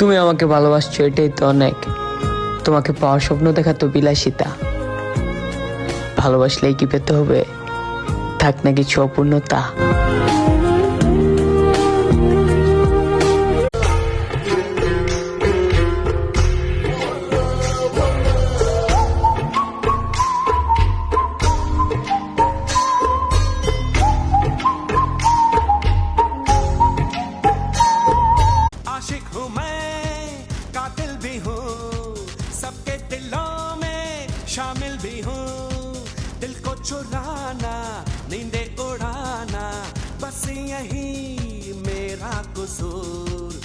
তুমি আমাকে ভালোবাসছো, এটাই তো অনেক। তোমাকে পাওয়ার স্বপ্ন দেখা তো বিলাসিতা। ভালোবাসলেই কি পেতে হবে? থাক না কিছু অপূর্ণতা। आशिक हूँ मैं, कातिल भी हूँ, सबके दिलों में शामिल भी हूँ। दिल को चुराना, नींदे उड़ाना, बस यही मेरा कसूर।